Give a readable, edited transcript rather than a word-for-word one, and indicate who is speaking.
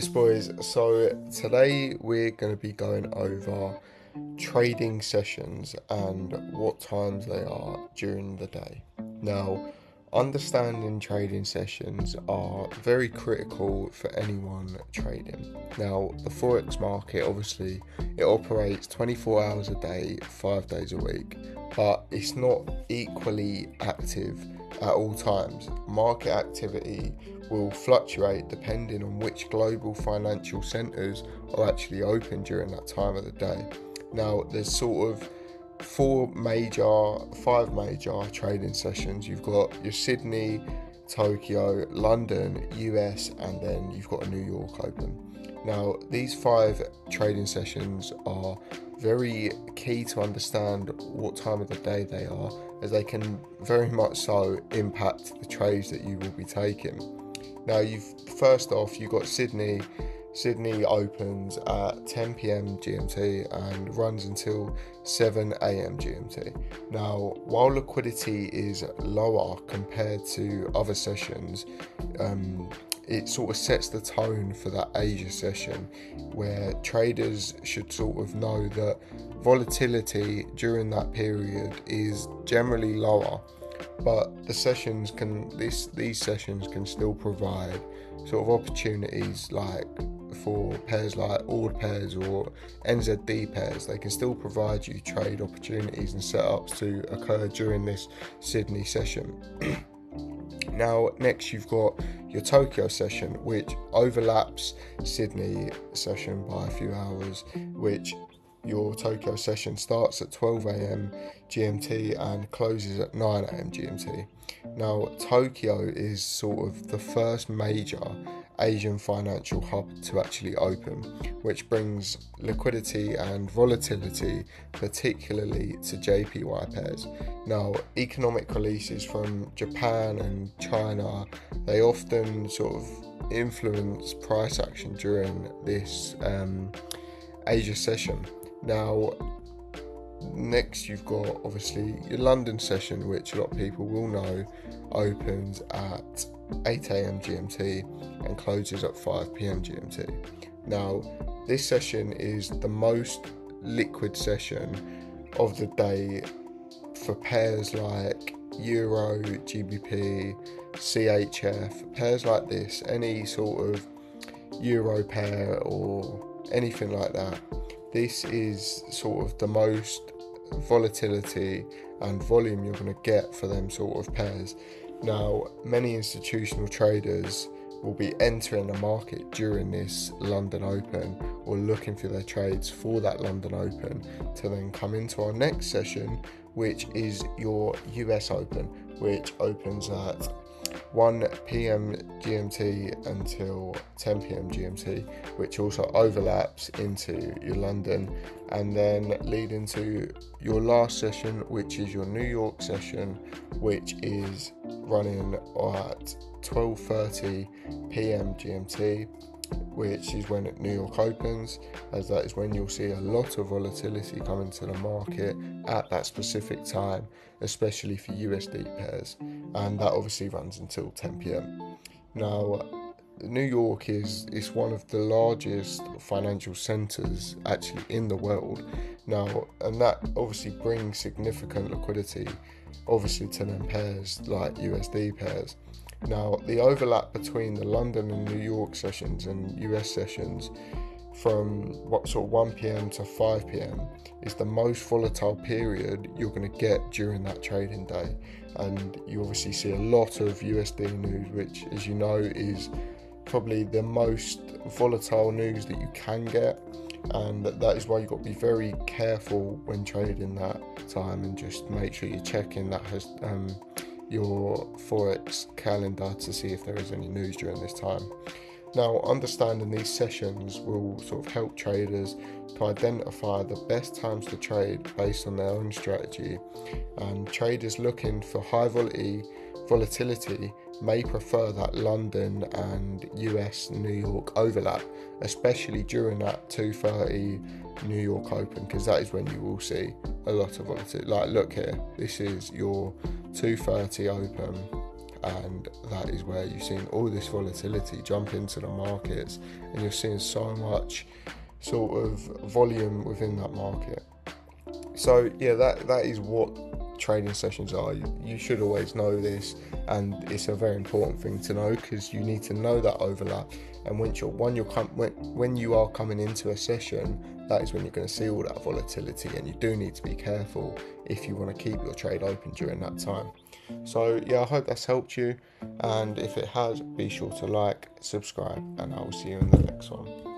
Speaker 1: Yes, boys. So today we're going to be going over trading sessions and what times they are during the day. Now, understanding trading sessions are very critical for anyone trading. Now, the Forex market obviously it operates 24 hours a day, 5 days a week, but it's not equally active at all times. Market activity will fluctuate depending on which global financial centres are actually open during that time of the day. Now, there's sort of five major trading sessions. You've got your Sydney, Tokyo, London, US, and then you've got a New York open. Now, these five trading sessions are very key to understand what time of the day they are, as they can very much so impact the trades that you will be taking. Now, you've got Sydney. Sydney opens at 10 p.m. GMT and runs until 7 a.m. GMT. Now, while liquidity is lower compared to other sessions, it sort of sets the tone for that Asia session, where traders should sort of know that volatility during that period is generally lower, but these sessions can still provide sort of opportunities like for pairs like order pairs or NZD pairs. They can still provide you trade opportunities and setups to occur during this Sydney session. Now, next you've got your Tokyo session, which overlaps Sydney session by a few hours, which your Tokyo session starts at 12 a.m. GMT and closes at 9 a.m. GMT. Now, Tokyo is sort of the first major Asian financial hub to actually open, which brings liquidity and volatility, particularly to JPY pairs. Now, economic releases from Japan and China, they often sort of influence price action during this Asia session. Now, next you've got obviously your London session, which a lot of people will know opens at 8 a.m. GMT and closes at 5 p.m. GMT. Now, this session is the most liquid session of the day for pairs like Euro, GBP, CHF, pairs like this, any sort of Euro pair or anything like that. This is sort of the most volatility and volume you're going to get for them sort of pairs. Now, many institutional traders will be entering the market during this London Open or looking for their trades for that London Open to then come into our next session, which is your US Open, which opens at 1 p.m. GMT until 10 p.m. GMT, which also overlaps into your London, and then lead into your last session, which is your New York session, which is running at 12:30 p.m. GMT, which is when New York opens, as that is when you'll see a lot of volatility come into the market at that specific time, especially for USD pairs, and that obviously runs until 10 p.m. Now, New York is one of the largest financial centres actually in the world now, and that obviously brings significant liquidity obviously to them pairs like USD pairs. Now, the overlap between the London and New York sessions and US sessions from what sort of 1 p.m. to 5 p.m. is the most volatile period you're going to get during that trading day, and you obviously see a lot of USD news, which, as you know, is probably the most volatile news that you can get, and that is why you've got to be very careful when trading that time, and just make sure you're checking that has your Forex calendar to see if there is any news during this time. Now, understanding these sessions will sort of help traders to identify the best times to trade based on their own strategy, and traders looking for high volatility may prefer that London and US New York overlap, especially during that 2:30 New York Open, because that is when you will see a lot of volatility. Like, look here, this is your 2:30 Open and that is where you've seen all this volatility jump into the markets, and you're seeing so much sort of volume within that market. So yeah, that is what trading sessions are. You should always know this, and it's a very important thing to know, because you need to know that overlap. And when you are coming into a session, that is when you're going to see all that volatility, and you do need to be careful if you want to keep your trade open during that time. So yeah, I hope that's helped you, and if it has, be sure to like, subscribe, and I will see you in the next one.